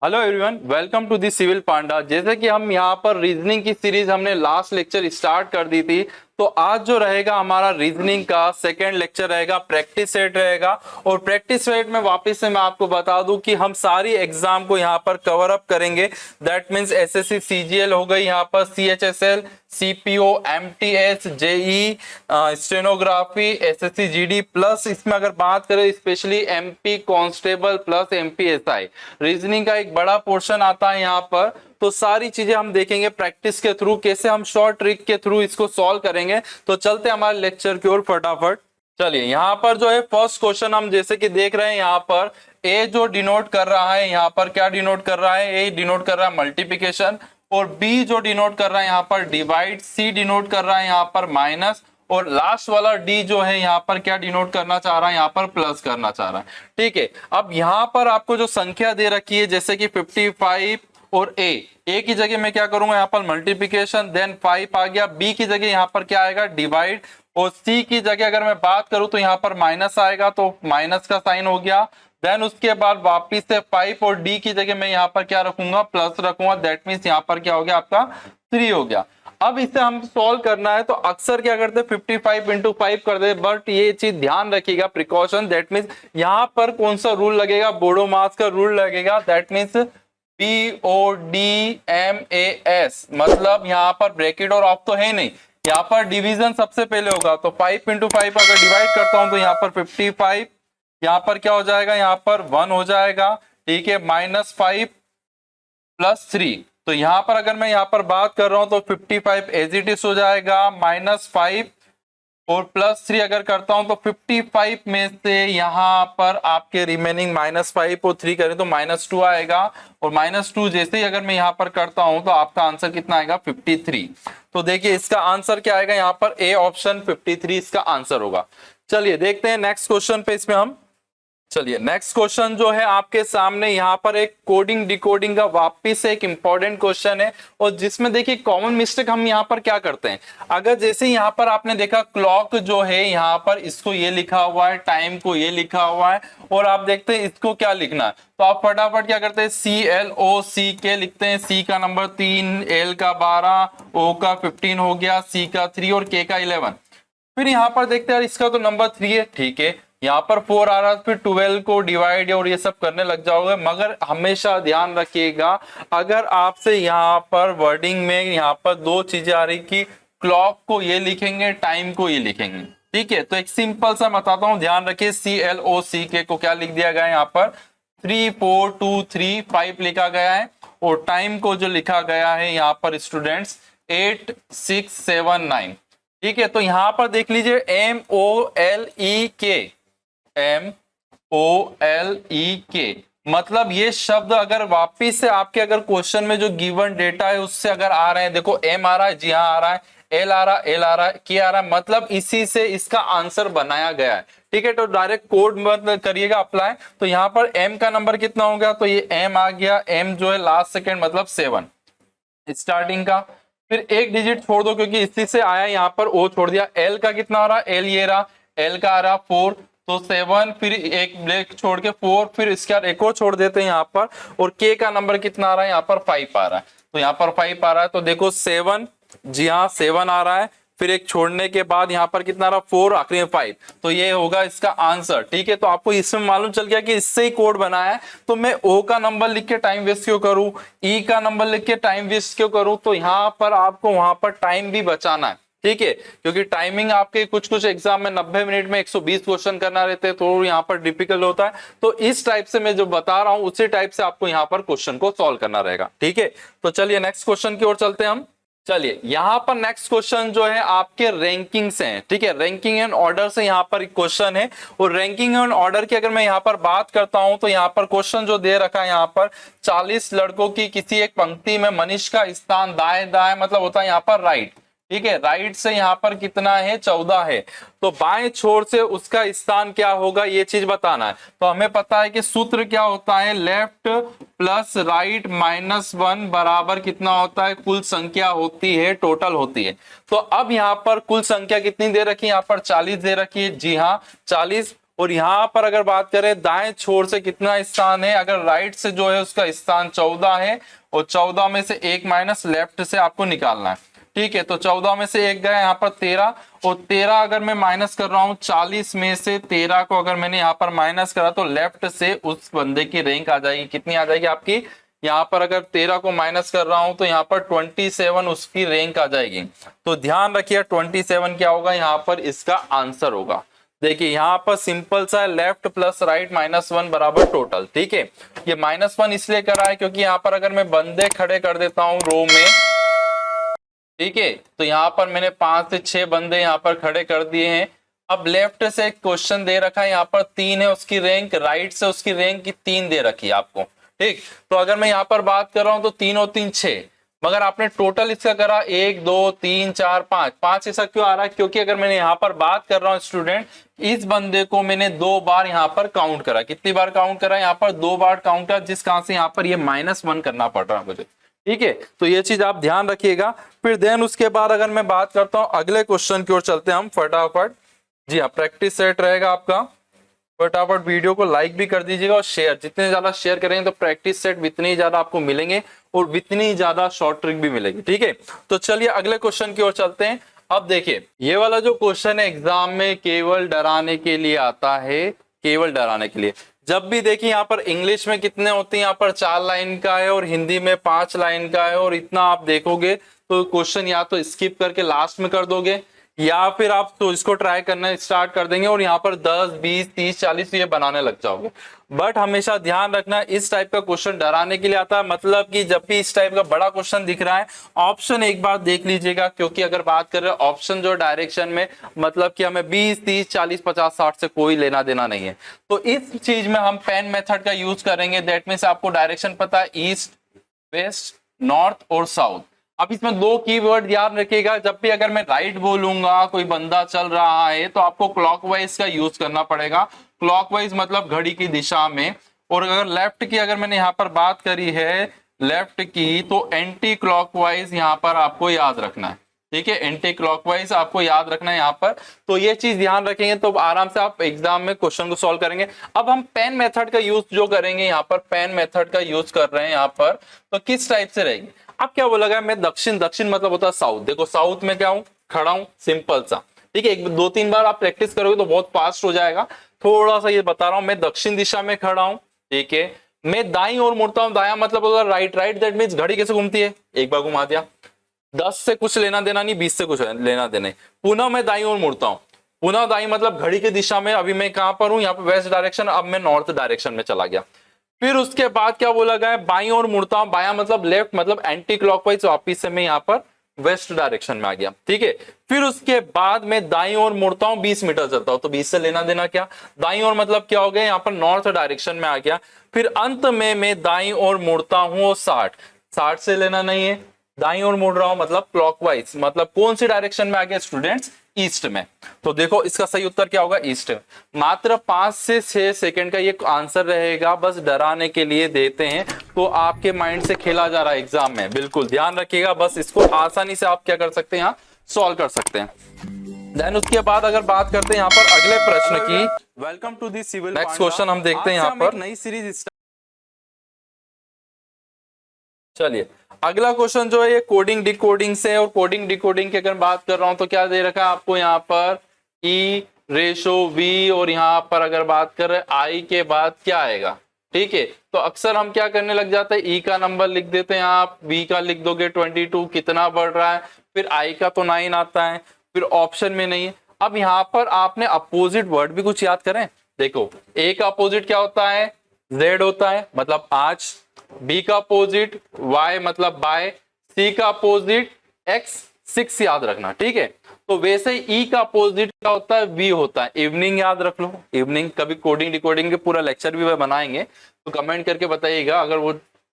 Hello everyone, welcome to the civil panda. जैसे कि हम यहाँ पर रीजनिंग की सीरीज हमने लास्ट लेक्चर स्टार्ट कर दी थी, तो आज जो रहेगा हमारा रीजनिंग का सेकंड लेक्चर रहेगा, प्रैक्टिस सेट रहेगा। और प्रैक्टिस सेट में वापस से मैं आपको बता दूं कि हम सारी एग्जाम को यहाँ पर कवर अप करेंगे। दैट मींस एसएससी सीजीएल हो गई, यहाँ पर CHSL, CPO, MTS, JE, stenography, SSC GD, plus इसमें अगर बात करें specially MP constable plus MPSI, reasoning का एक बड़ा पोर्शन आता है यहाँ पर। तो सारी चीजें हम देखेंगे प्रैक्टिस के थ्रू, कैसे हम शॉर्ट ट्रिक के थ्रू इसको सॉल्व करेंगे। तो चलते हैं हमारे लेक्चर की ओर फटाफट। चलिए, यहाँ पर जो है फर्स्ट क्वेश्चन हम जैसे कि देख रहे हैं, यहाँ पर ए जो डिनोट कर रहा है, यहाँ पर क्या डिनोट कर रहा है, ए डिनोट कर रहा है मल्टीप्लिकेशन, और बी जो डिनोट कर रहा है यहाँ पर डिवाइड, सी डिनोट कर रहा है यहाँ पर माइनस, और लास्ट वाला डी जो है यहाँ पर क्या डिनोट करना चाह रहा है, यहाँ पर प्लस करना चाह रहा है। ठीक है, अब यहाँ पर आपको जो संख्या दे रखी है जैसे कि 55 और ए की जगह मैं क्या करूंगा, यहाँ पर मल्टीप्लिकेशन, देन 5 आ गया, बी की जगह यहाँ पर क्या आएगा डिवाइड, और सी की जगह अगर मैं बात करूं तो यहाँ पर माइनस आएगा, तो माइनस का साइन हो गया। देन उसके बाद वापिस से 5 और डी की जगह मैं यहाँ पर क्या रखूंगा, प्लस रखूंगा। दैट मीन्स यहाँ पर क्या हो गया, आपका 3 हो गया। अब इसे हम सॉल्व करना है तो अक्सर क्या करते हैं 55 इंटू 5 कर दे, बट ये चीज ध्यान रखिएगा, प्रिकॉशन। दैट मीन्स यहाँ पर कौन सा रूल लगेगा, बोडो मास का रूल लगेगा। दैट मीन्स BODMAS, मतलब यहाँ पर ब्रैकेट और ऑफ तो है नहीं, यहाँ पर डिवीजन सबसे पहले होगा। तो 5 इंटू 5 अगर डिवाइड करता हूं तो यहाँ पर 55, यहाँ पर क्या हो जाएगा, यहाँ पर 1 हो जाएगा। ठीक है, -5 प्लस 3, तो यहाँ पर अगर मैं यहाँ पर बात कर रहा हूं तो 55 एज इट इज हो जाएगा, -5 और प्लस 3 अगर करता हूं तो 55 में से यहाँ पर आपके रिमेनिंग -5 और 3 करें तो -2 आएगा, और -2 जैसे ही अगर मैं यहाँ पर करता हूं तो आपका आंसर कितना आएगा, 53। तो देखिए इसका आंसर क्या आएगा, यहाँ पर ए ऑप्शन 53 इसका आंसर होगा। चलिए देखते हैं नेक्स्ट क्वेश्चन पे इसमें हम। चलिए नेक्स्ट क्वेश्चन जो है आपके सामने, यहाँ पर एक कोडिंग डिकोडिंग का वापिस एक इंपॉर्टेंट क्वेश्चन है, और जिसमें देखिए कॉमन मिस्टेक हम यहाँ पर क्या करते हैं। अगर जैसे यहाँ पर आपने देखा क्लॉक जो है, यहाँ पर इसको ये लिखा हुआ है, टाइम को ये लिखा हुआ है, और आप देखते हैं इसको क्या लिखना है, तो आप फटाफट क्या करते हैं, CLOCK लिखते हैं। C का नंबर 3, L का 12, O का 15 हो गया, C का 3 और K का 11। फिर यहाँ पर देखते हैं इसका तो नंबर 3 है, ठीक है, यहाँ पर 4 आ रहा है, फिर 12 को डिवाइड और ये सब करने लग जाओगे। मगर हमेशा ध्यान रखिएगा, अगर आपसे यहाँ पर वर्डिंग में यहाँ पर दो चीजें आ रही कि क्लॉक को ये लिखेंगे, टाइम को ये लिखेंगे, ठीक है, तो एक सिंपल सा बताता हूँ, ध्यान रखिए। CLOCK को क्या लिख दिया गया है, यहाँ पर 3 4 2 3 5 लिखा गया है, और टाइम को जो लिखा गया है यहाँ पर स्टूडेंट्स 8 6 7 9। ठीक है, तो यहां पर देख लीजिए MOLEK, मतलब ये शब्द अगर वापिस से आपके अगर क्वेश्चन में जो गिवन डेटा है उससे अगर आ रहे हैं, देखो M आ रहा है, जी हाँ आ रहा है, L आ रहा है, L आ रहा है, K आ रहा है, मतलब इसी से इसका आंसर बनाया गया है। ठीक है, तो डायरेक्ट कोड मत करिएगा अप्लाई। तो यहाँ पर M का नंबर कितना हो गया, तो ये M आ गया, M जो है लास्ट सेकेंड मतलब 7 स्टार्टिंग का, फिर एक डिजिट छोड़ दो क्योंकि इसी से आया, यहाँ पर ओ छोड़ दिया। एल का कितना आ रहा, एल ये रहा, एल का आ रहा 4, तो 7, फिर एक ब्रेक छोड़ के 4, फिर इसके बाद एक और छोड़ देते हैं यहाँ पर, और के का नंबर कितना आ रहा है, यहाँ पर 5 आ रहा है, तो यहाँ पर 5 आ रहा है, तो देखो 7, जी हाँ 7 आ रहा है, फिर एक छोड़ने के बाद यहाँ पर कितना रहा 4, आखिरी में 5, तो ये होगा इसका आंसर। ठीक है, तो आपको इसमें मालूम चल गया कि इससे ही कोड बना है, तो मैं O का नंबर लिख के टाइम वेस्ट क्यों करूं, E का नंबर लिख के टाइम वेस्ट क्यों करूं, तो यहाँ पर आपको वहां पर टाइम भी बचाना है। ठीक है, क्योंकि टाइमिंग आपके कुछ एग्जाम में 90 मिनट में 120 क्वेश्चन करना रहते हैं, तो यहाँ पर डिफिकल्ट होता है। तो इस टाइप से मैं जो बता रहा हूं उसी टाइप से आपको यहाँ पर क्वेश्चन को सॉल्व करना रहेगा। ठीक है, तो चलिए नेक्स्ट क्वेश्चन की ओर चलते हैं हम। चलिए यहाँ पर नेक्स्ट क्वेश्चन जो है आपके रैंकिंग से है। ठीक है, रैंकिंग एंड ऑर्डर से यहाँ पर क्वेश्चन है, और रैंकिंग एंड ऑर्डर की अगर मैं यहाँ पर बात करता हूं तो यहाँ पर क्वेश्चन जो दे रखा है, यहाँ पर 40 लड़कों की किसी एक पंक्ति में मनीष का स्थान दाएं दाएं मतलब होता है यहाँ पर राइट। ठीक है, राइट से यहाँ पर कितना है, 14 है, तो बाएं छोर से उसका स्थान क्या होगा ये चीज बताना है। तो हमें पता है कि सूत्र क्या होता है, लेफ्ट प्लस राइट -1 बराबर कितना होता है, कुल संख्या होती है, टोटल होती है। तो अब यहाँ पर कुल संख्या कितनी दे रखी है, यहाँ पर 40 दे रखी है, जी हाँ 40, और यहाँ पर अगर बात करें दाएं छोर से कितना स्थान है, अगर राइट से जो है उसका स्थान 14 है और 14 में से 1 माइनस लेफ्ट से आपको निकालना है। ठीक है, तो 14 में से 1 गया यहाँ पर 13, और 13 अगर मैं माइनस कर रहा हूँ 40 में से 13 को अगर मैंने यहाँ पर माइनस करा तो लेफ्ट से उस बंदे की रैंक आ जाएगी, कितनी आ जाएगी आपकी, यहाँ पर अगर 13 को माइनस कर रहा हूं तो यहाँ पर 27 उसकी रैंक आ जाएगी। तो ध्यान रखिए 27 क्या होगा, यहाँ पर इसका आंसर होगा। देखिए यहाँ पर सिंपल सा लेफ्ट प्लस राइट -1 बराबर टोटल। ठीक है, ये -1 इसलिए करा है क्योंकि यहाँ पर अगर मैं बंदे खड़े कर देता हूँ रो में, ठीक है, तो यहाँ पर मैंने 5 से 6 बंदे यहाँ पर खड़े कर दिए हैं। अब लेफ्ट से एक क्वेश्चन दे रखा है, यहाँ पर 3 है उसकी रैंक, राइट से उसकी रैंक की 3 दे रखी है आपको। ठीक, तो अगर मैं यहाँ पर बात कर रहा हूं तो 3 और 3 6, मगर आपने टोटल इसका करा 1 2 3 4 5, 5 ऐसा क्यों आ रहा है, क्योंकि अगर मैंने यहाँ पर बात कर रहा हूँ स्टूडेंट, इस बंदे को मैंने 2 बार यहाँ पर काउंट करा। कितनी बार काउंट करा, यहाँ पर 2 बार काउंट करा, जिस कारण से यहाँ पर ये -1 करना पड़ रहा है मुझे। ठीक है, तो ये चीज आप ध्यान रखिएगा। फिर देन उसके बाद अगर मैं बात करता हूँ अगले क्वेश्चन की ओर चलते हैं हम फटाफट। जी हाँ, प्रैक्टिस सेट रहेगा आपका, फटाफट वीडियो को लाइक भी कर दीजिएगा और शेयर, जितने ज्यादा शेयर करेंगे तो प्रैक्टिस सेट इतनी ज्यादा आपको मिलेंगे और इतनी ज्यादा शॉर्ट ट्रिक भी मिलेगी। ठीक है, तो चलिए अगले क्वेश्चन की ओर चलते हैं। अब देखिए ये वाला जो क्वेश्चन है एग्जाम में केवल डराने के लिए आता है, केवल डराने के लिए। जब भी देखिए यहाँ पर इंग्लिश में कितने होते हैं, यहाँ पर 4 लाइन का है और हिंदी में 5 लाइन का है, और इतना आप देखोगे तो क्वेश्चन या तो स्किप करके लास्ट में कर दोगे या फिर आप तो इसको ट्राई करना स्टार्ट कर देंगे और यहाँ पर 10 20 30 40 ये बनाने लग जाओगे। बट हमेशा ध्यान रखना इस टाइप का क्वेश्चन डराने के लिए आता है, मतलब कि जब भी इस टाइप का बड़ा क्वेश्चन दिख रहा है ऑप्शन एक बार देख लीजिएगा, क्योंकि अगर बात कर रहे हैं ऑप्शन जो डायरेक्शन में, मतलब कि हमें 20 30 40 50 60 से कोई लेना देना नहीं है। तो इस चीज में हम पेन मेथड का यूज करेंगे, दैट मीन्स आपको डायरेक्शन पता है, ईस्ट वेस्ट नॉर्थ और साउथ। अब इसमें 2 कीवर्ड याद रखिएगा, जब भी अगर मैं राइट बोलूंगा कोई बंदा चल रहा है तो आपको क्लॉकवाइज का यूज करना पड़ेगा। क्लॉकवाइज मतलब घड़ी की दिशा में, और अगर लेफ्ट की अगर मैंने यहाँ पर बात करी है लेफ्ट की, तो एंटी क्लॉकवाइज यहाँ पर आपको याद रखना है। ठीक है, एंटी क्लॉकवाइज आपको याद रखना है यहाँ पर। तो ये चीज ध्यान रखेंगे तो आराम से आप एग्जाम में क्वेश्चन को सॉल्व करेंगे। अब हम पेन मेथड का यूज जो करेंगे, यहाँ पर पेन मेथड का यूज कर रहे हैं यहाँ पर, तो किस टाइप से रहेगी। अब क्या बोला गया, मैं दक्षिण, दक्षिण मतलब होता है साउथ। देखो साउथ में क्या हूं, खड़ा हूं, सिंपल सा। ठीक है, 1 2 3 बार आप प्रैक्टिस करोगे तो बहुत फास्ट हो जाएगा। थोड़ा सा ये बता रहा हूं, मैं दक्षिण दिशा में खड़ा हूं। ठीक है, मैं दाईं ओर मुड़ता हूं, दाया मतलब होता है राइट, राइट दैट मींस घड़ी कैसे घूमती है, एक बार घुमा दिया, 10 से कुछ लेना देना नहीं, 20 से कुछ लेना देना नहीं। पुनः मैं दाईं ओर मुड़ता हूं, पुनः दाईं मतलब घड़ी की दिशा में, अभी मैं कहां पर हूं, यहाँ पे वेस्ट डायरेक्शन, अब मैं नॉर्थ डायरेक्शन में चला गया। फिर उसके बाद क्या बोला गया, बाईं ओर मुड़ता हूं, बाया मतलब लेफ्ट, मतलब एंटी क्लॉकवाइज, वापिस से मैं यहाँ पर वेस्ट डायरेक्शन में आ गया। ठीक है, फिर उसके बाद मैं दाईं ओर मुड़ता हूं, 20 मीटर चलता हूं, तो 20 से लेना देना क्या, दाईं ओर मतलब क्या हो गया, यहाँ पर नॉर्थ डायरेक्शन में आ गया। फिर अंत में मैं दाईं ओर मुड़ता हूं और 60 से लेना नहीं है, दाईं ओर मुड़ रहा हूं मतलब क्लॉकवाइज, मतलब कौन सी डायरेक्शन में आ गया स्टूडेंट्स, ईस्ट में। तो देखो इसका सही उत्तर क्या होगा, ईस्ट। मात्र 5 से 6 सेकंड का ये आंसर रहेगा, बस डराने के लिए देते हैं, तो आपके माइंड से खेला जा रहा है एग्जाम में, बिल्कुल ध्यान रखिएगा। बस इसको आसानी से आप क्या कर सकते हैं, यहाँ सॉल्व कर सकते हैं। देन उसके बाद अगर बात करते हैं यहाँ पर अगले प्रश्न की, welcome to the civil. Next question हम देखते हैं यहाँ पर, नई सीरीज। चलिए अगला क्वेश्चन जो है ये कोडिंग डिकोडिंग से, और कोडिंग डिकोडिंग की अगर बात कर रहा हूं तो क्या दे रखा है आपको यहाँ पर, ई रेशो वी, और यहाँ पर अगर बात कर रहे आई के बाद क्या आएगा। ठीक है, तो अक्सर हम क्या करने लग जाते हैं, ई का नंबर लिख देते हैं आप, वी का लिख दोगे 22 कितना बढ़ रहा है, फिर आई का तो 9 आता है, फिर ऑप्शन में नहीं है। अब यहाँ पर आपने अपोजिट वर्ड भी कुछ याद करें। देखो ए का अपोजिट क्या होता है, जेड होता है मतलब आज, बी का अपोजिट वाई मतलब बाय, सी का अपोजिट एक्स 6 याद रखना। ठीक है, तो वैसे ई का अपोजिट क्या होता है, वी होता है, इवनिंग याद रख लो, इवनिंग। कभी कोडिंग डिकोडिंग के पूरा लेक्चर भी बनाएंगे तो कमेंट करके बताइएगा, अगर वो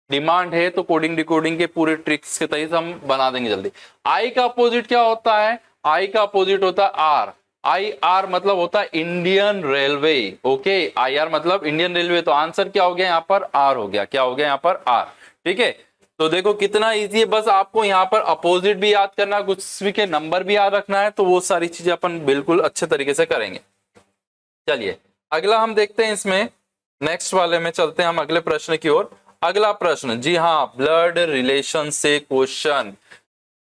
डिमांड है तो कोडिंग डिकोडिंग के पूरे ट्रिक्स के तहत हम बना देंगे जल्दी। आई का अपोजिट क्या होता है, आई का अपोजिट होता है आर, आई आर मतलब होता है Indian railway. Okay, I R मतलब इंडियन रेलवे, तो आंसर क्या हो गया यहाँ पर, आर हो गया, क्या हो गया यहाँ पर, आर। ठीक है, तो देखो कितना इजी है, बस आपको यहाँ पर अपोजिट भी याद करना, कुछ भी के नंबर भी याद रखना है, तो वो सारी चीजें अपन बिल्कुल अच्छे तरीके से करेंगे। चलिए अगला हम देखते हैं इसमें, नेक्स्ट वाले में चलते हैं हम अगले प्रश्न की ओर। अगला प्रश्न, जी हाँ, ब्लड रिलेशन से क्वेश्चन।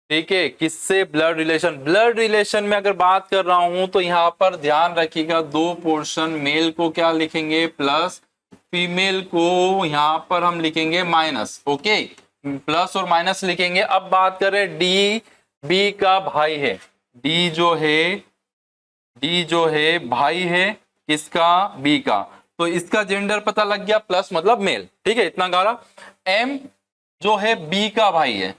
ठीक है, किससे? Blood relation. ब्लड रिलेशन में अगर बात कर रहा हूं तो यहाँ पर ध्यान रखिएगा, दो पोर्शन, मेल को क्या लिखेंगे प्लस, फीमेल को यहाँ पर हम लिखेंगे माइनस। ओके, प्लस और माइनस लिखेंगे। अब बात करें, डी बी का भाई है, डी जो है भाई है किसका? बी का। तो इसका जेंडर पता लग गया, प्लस मतलब मेल। ठीक है, इतना गारा। एम जो है बी का भाई है,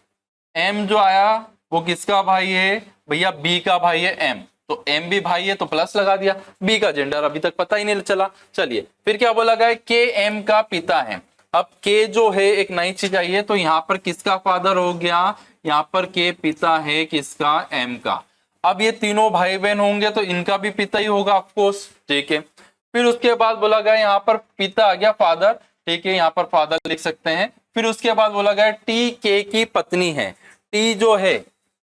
एम जो आया वो किसका भाई है? भैया बी का भाई है एम, तो एम भी भाई है तो प्लस लगा दिया। बी का जेंडर अभी तक पता ही नहीं चला। चलिए फिर क्या बोला गया? के एम का पिता है। अब के जो है एक नई चीज आई है, तो यहाँ पर किसका फादर हो गया? यहाँ पर के पिता है किसका? एम का। अब ये तीनों भाई बहन होंगे तो इनका भी पिता ही होगा ऑफकोर्स। ठीक है, फिर उसके बाद बोला गया यहाँ पर पिता आ गया, फादर। ठीक है, यहाँ पर फादर लिख सकते हैं। फिर उसके बाद बोला गया टी के की पत्नी है। टी जो है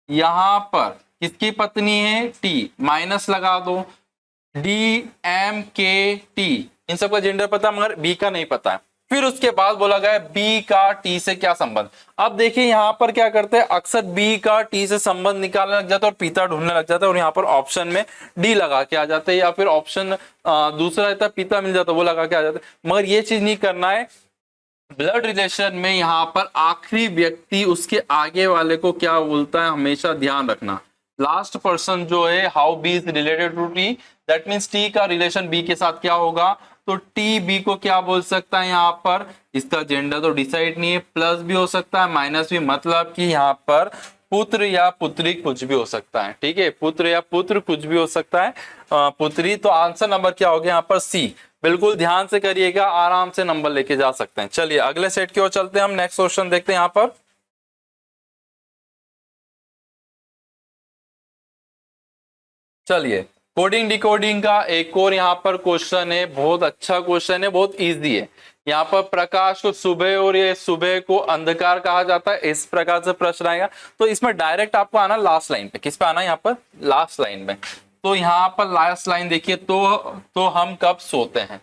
यहाँ पर किसकी पत्नी है? टी, माइनस लगा दो। डी एम के टी, इन सबका जेंडर पता, मगर बी का नहीं पता है। फिर उसके बाद बोला गया बी का टी से क्या संबंध। अब देखिए यहाँ पर क्या करते हैं, अक्सर बी का टी से संबंध निकालने लग जाता है और पिता ढूंढने लग जाता है, और यहाँ पर ऑप्शन में डी लगा के आ जाते हैं, या फिर ऑप्शन दूसरा रहता है पिता मिल जाता है वो लगा के आ जाते हैं। मगर ये चीज नहीं करना है। ब्लड रिलेशन में यहाँ पर आखिरी व्यक्ति उसके आगे वाले को क्या बोलता है, हमेशा ध्यान रखना। लास्ट पर्सन जो है, how B is related to T, that means T का रिलेशन बी के साथ क्या होगा, तो टी बी को क्या बोल सकता है यहाँ पर? इसका जेंडर तो डिसाइड नहीं है, प्लस भी हो सकता है माइनस भी, मतलब कि यहाँ पर पुत्र या पुत्री कुछ भी हो सकता है। ठीक है, पुत्र या पुत्र कुछ भी हो सकता है, पुत्री। तो आंसर नंबर क्या हो गया यहाँ पर? सी। बिल्कुल ध्यान से करिएगा, आराम से नंबर लेके जा सकते हैं। चलिए अगले सेट की ओर चलते हैं, हम नेक्स्ट क्वेश्चन देखते हैं यहाँ पर। चलिए, कोडिंग डिकोडिंग का एक और यहाँ पर क्वेश्चन है, बहुत अच्छा क्वेश्चन है, बहुत इजी है। यहाँ पर प्रकाश को सुबह और ये सुबह को अंधकार कहा जाता है, इस प्रकार से प्रश्न आएगा। तो इसमें डायरेक्ट आपको आना लास्ट लाइन पे। किस पे आना? यहाँ पर लास्ट लाइन पे। तो यहाँ पर लास्ट लाइन देखिए, तो हम कब सोते हैं?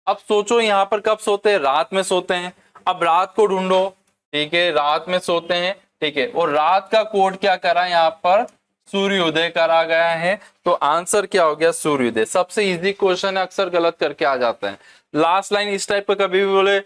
अब सोचो यहाँ पर कब सोते हैं? रात में सोते हैं। अब रात को ढूंढो। ठीक है, रात में सोते हैं। ठीक है, और रात का कोड क्या करा यहाँ पर? सूर्योदय करा गया है। तो आंसर क्या हो गया? सूर्योदय। सबसे इजी क्वेश्चन है, अक्सर गलत करके आ जाते हैं। लास्ट लाइन इस टाइप का कभी भी बोले,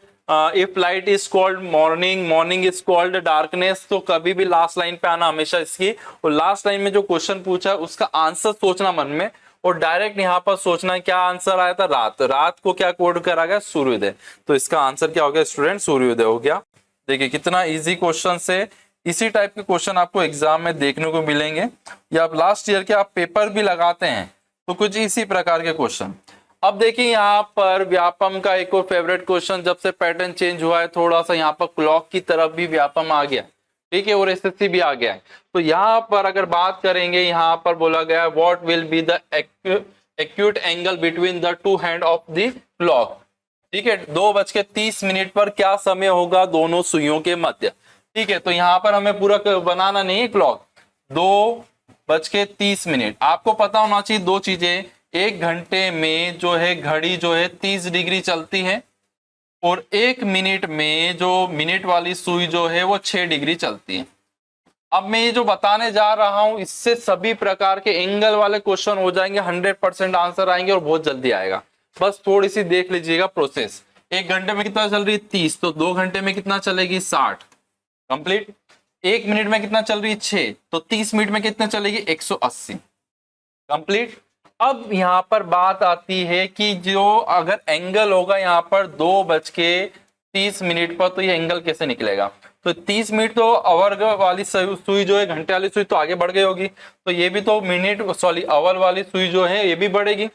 if light is called morning, morning is called darkness, तो कभी भी लास्ट लाइन पे आना हमेशा इसकी। और लास्ट लाइन में जो क्वेश्चन पूछा है उसका आंसर सोचना मन में, और डायरेक्ट यहाँ पर सोचना है क्या आंसर आया था? रात। रात को क्या कोड करा गया? सूर्योदय। तो इसका आंसर क्या हो गया स्टूडेंट? सूर्योदय हो गया। देखिए कितना इजी क्वेश्चन से। इसी टाइप के क्वेश्चन आपको एग्जाम में देखने को मिलेंगे, या आप लास्ट ईयर के आप पेपर भी लगाते हैं तो कुछ इसी प्रकार के क्वेश्चन। अब देखिए यहाँ पर व्यापम का एक और फेवरेट क्वेश्चन, जब से पैटर्न चेंज हुआ है थोड़ा सा, यहाँ पर क्लॉक की तरफ भी व्यापम आ गया। ठीक है, और एसएससी भी आ गया है। तो यहाँ पर अगर बात करेंगे, यहाँ पर बोला गया है what will be the acute angle between the two hand of the clock. ठीक है, 2:30 पर क्या समय होगा दोनों सुइयों के मध्य। ठीक है, तो यहाँ पर हमें पूरा बनाना नहीं है क्लॉक। 2:30। आपको पता होना चाहिए दो चीजें, 1 घंटे में जो है घड़ी जो है 30 डिग्री चलती है, और 1 मिनट में जो मिनट वाली सुई जो है वो 6 डिग्री चलती है। अब मैं ये जो बताने जा रहा हूं, इससे सभी प्रकार के एंगल वाले क्वेश्चन हो जाएंगे, 100% आंसर आएंगे और बहुत जल्दी आएगा। बस थोड़ी सी देख लीजिएगा प्रोसेस। 1 घंटे में कितना चल रही है? 30, तो 2 घंटे में कितना चलेगी? 60 कंप्लीट। 1 मिनट में कितना चल रही है? 6, तो 30 मिनट में कितना चलेगी? 180 कंप्लीट। अब यहाँ पर बात आती है कि जो अगर एंगल होगा यहाँ पर 2:30 पर, तो ये एंगल कैसे निकलेगा? तो 30 मिनट तो आवर वाली सुई जो है, घंटे वाली सुई तो आगे बढ़ गई होगी, तो ये भी तो मिनट सॉरी आवर वाली सुई जो है ये भी बढ़ेगी।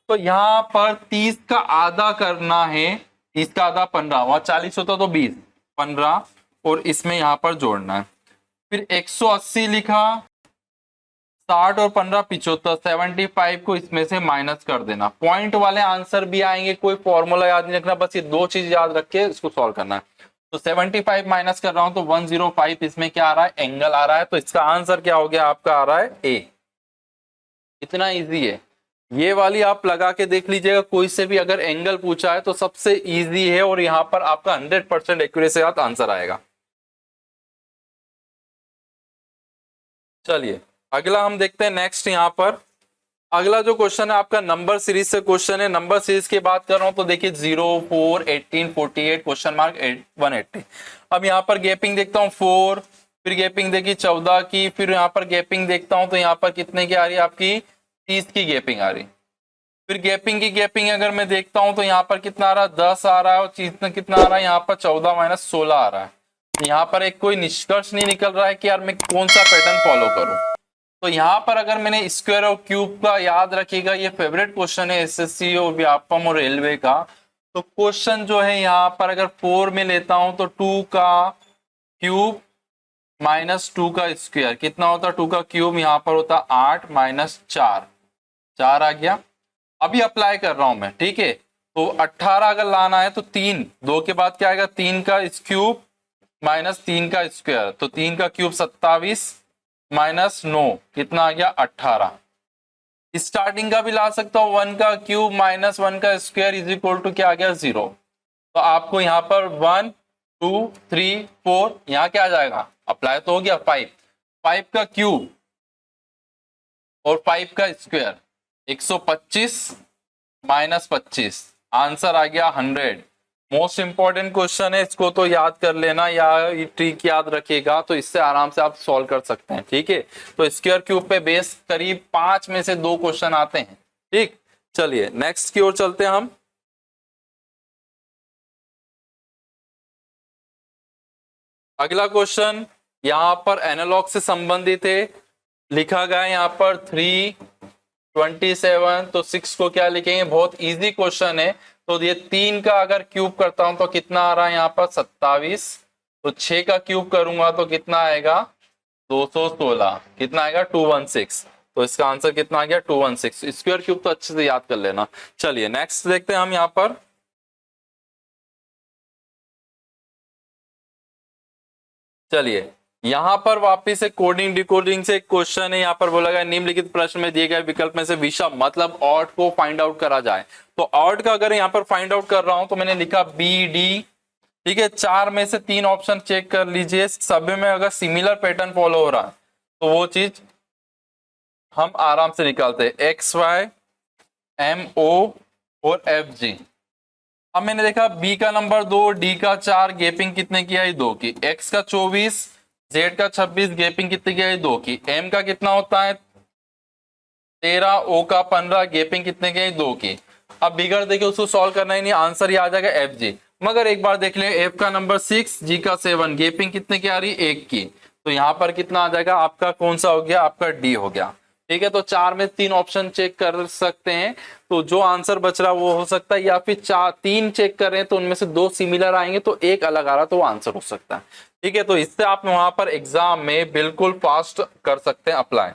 तो यहाँ पर 30 का आधा करना है, 30 का आधा 15, वहां 40 होता तो 20, 15, और इसमें यहाँ पर जोड़ना है। फिर 180 लिखा, 60 और 15 75, 75 को इसमें से माइनस कर देना। पॉइंट वाले आंसर भी आएंगे, कोई फॉर्मूला याद नहीं रखना, बस ये दो चीज याद रख के इसको सॉल्व करना है। तो 75 माइनस कर रहा हूं तो 105 इसमें क्या आ रहा है? एंगल आ रहा है। तो इसका आंसर क्या हो गया आपका? आ रहा है ए। इतना इजी है, ये वाली आप लगा के देख लीजिएगा, कोई से भी अगर एंगल पूछा है तो सबसे इजी है और यहाँ पर आपका 100% एक्यूरेसी के साथ आंसर आएगा। चलिए अगला हम देखते हैं नेक्स्ट। यहाँ पर अगला जो क्वेश्चन है आपका नंबर सीरीज से क्वेश्चन है। नंबर सीरीज की बात कर रहा हूं तो देखिए 0, 4, 18, 48 क्वेश्चन मार्क 180। अब यहाँ पर गैपिंग देखता हूँ 4, फिर गैपिंग देखी 14 की, फिर यहाँ पर गैपिंग देखता हूं तो यहाँ पर कितने की आ रही है आपकी 30 की गैपिंग आ रही। फिर गैपिंग की गैपिंग अगर मैं देखता हूं तो यहाँ पर कितना आ रहा है 10 आ रहा है, और चीज कितना आ रहा है यहाँ पर 14 - 16 आ रहा है। यहाँ पर एक कोई निष्कर्ष नहीं निकल रहा है कि यार मैं कौन सा पैटर्न फॉलो करूं। तो यहाँ पर अगर मैंने स्क्वायर और क्यूब का याद रखिएगा, ये फेवरेट क्वेश्चन है एसएससी और व्यापम और रेलवे का। तो क्वेश्चन जो है यहाँ पर अगर 4 में लेता हूं तो 2 का क्यूब -2 का स्क्वायर कितना होता है, 2 का क्यूब यहाँ पर होता 8 - 4, 4 आ गया। अभी अप्लाई कर रहा हूं मैं, ठीक है। तो 18 अगर लाना है तो 3, 2 के बाद क्या आएगा 3 का क्यूब -3 का स्क्वायर, तो 3 का क्यूब 27 -9 कितना आ गया 18। स्टार्टिंग का भी ला सकता हूं 1 का क्यूब -1 का स्क्वायर इज इक्वल टू क्या आ गया 0। तो आपको यहाँ पर 1, 2, 3, 4 यहाँ क्या आ जाएगा, अप्लाई तो हो गया 5, 5 का क्यूब और 5 का स्क्वायर 125 -25, आंसर आ गया 100। मोस्ट इंपॉर्टेंट क्वेश्चन है, इसको तो याद कर लेना या ट्रिक याद रखिएगा तो इससे आराम से आप सॉल्व कर सकते हैं, ठीक है। तो स्क्वायर क्यूब पे बेस करीब 5 में से 2 क्वेश्चन आते हैं, ठीक। चलिए नेक्स्ट की ओर चलते हैं हम। अगला क्वेश्चन यहां पर एनालॉग से संबंधित है, लिखा गया है यहाँ पर 327, तो 6 को क्या लिखेंगे, बहुत इजी क्वेश्चन है। तो ये 3 का अगर क्यूब करता हूं तो कितना आ रहा है यहाँ पर 27, तो 6 का क्यूब करूंगा तो कितना आएगा 216, कितना आएगा 216। तो इसका आंसर कितना आ गया 216। स्क्वायर क्यूब तो अच्छे से याद कर लेना। चलिए नेक्स्ट देखते हैं हम यहाँ पर। चलिए यहां पर वापिस से कोडिंग डिकोडिंग से एक क्वेश्चन है। यहाँ पर बोला गया निम्नलिखित प्रश्न में दिए गए विकल्प में से विषम मतलब ऑड को फाइंड आउट करा जाए। तो ऑड का अगर यहाँ पर फाइंड आउट कर रहा हूं तो मैंने लिखा बी डी, ठीक है। 4 में से 3 ऑप्शन चेक कर लीजिए, सभी में अगर सिमिलर पैटर्न फॉलो हो रहा है तो वो चीज हम आराम से निकालते हैं, एक्स वाई एम ओ और एफ जी। अब मैंने देखा बी का नंबर 2, डी का 4, गैपिंग कितने की आई 2 की, एक्स का 24, जेड का 26, गैपिंग कितनी की आई 2 की, एम का कितना होता है 13, ओ का 15, गैपिंग कितने की आई 2 की। अब बिगड़ देखिए उसको सॉल्व करना ही नहीं, आंसर ही आ जाएगा एफ जी। मगर एक बार देख ले, एफ का नंबर 6, जी का 7, गैपिंग कितने की आ रही 1 की, तो यहाँ पर कितना आ जाएगा आपका, कौन सा हो गया आपका डी हो गया, ठीक है। तो 4 में 3 ऑप्शन चेक कर सकते हैं, तो जो आंसर बच रहा वो हो सकता है, या फिर 3 चेक कर रहे हैं तो उनमें से 2 सिमिलर आएंगे तो एक अलग आ रहा तो वो आंसर हो सकता है, ठीक है। तो इससे आप वहां पर एग्जाम में बिल्कुल फास्ट कर सकते हैं अप्लाई।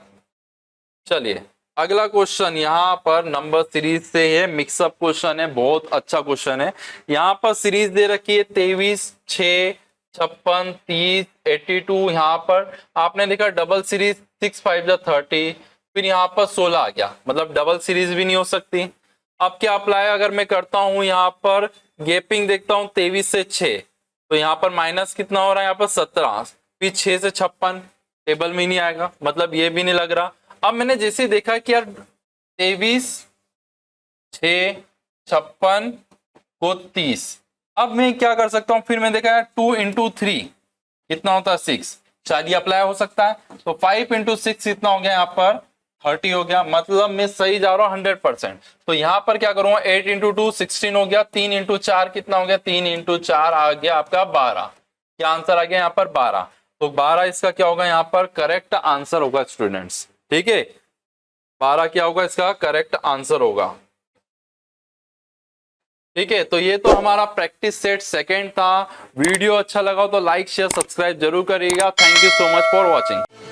चलिए अगला क्वेश्चन यहाँ पर नंबर सीरीज से है, मिक्सअप क्वेश्चन है, बहुत अच्छा क्वेश्चन है। यहाँ पर सीरीज दे रखी है 23, 6, 56, 30, 82। यहाँ पर आपने लिखा डबल सीरीज 6, 5 30, फिर यहाँ पर 16 आ गया, मतलब डबल सीरीज भी नहीं हो सकती। अब क्या अप्लाई अगर मैं करता हूं, यहाँ पर गैपिंग देखता हूं 23 से 6, तो यहाँ पर माइनस कितना हो रहा है यहाँ पर 17, फिर 6 से 56 टेबल में नहीं आएगा, मतलब ये भी नहीं लग रहा। अब मैंने जैसे देखा कि यार 23, 6, 56 को 30, अब मैं क्या कर सकता हूं, फिर मैं देखा यार 2 × 3 कितना होता है 6, शायद ये अप्लाई हो सकता है। तो 5 × 6 कितना हो गया यहाँ पर 30 हो गया, मतलब मैं सही जा रहा हूँ 100%। तो यहाँ पर क्या करूंगा 8 × 2 16 हो गया, 3 × 4 कितना हो गया, 3 × 4 आ गया आपका 12। क्या आंसर आ गया यहाँ पर 12, तो 12 इसका क्या होगा यहाँ पर करेक्ट आंसर होगा स्टूडेंट्स, ठीक है। 12 क्या होगा इसका करेक्ट आंसर होगा, ठीक है। तो ये तो हमारा प्रैक्टिस सेट सेकंड था। वीडियो अच्छा लगा तो लाइक शेयर सब्सक्राइब जरूर करिएगा। Thank you so much for watching.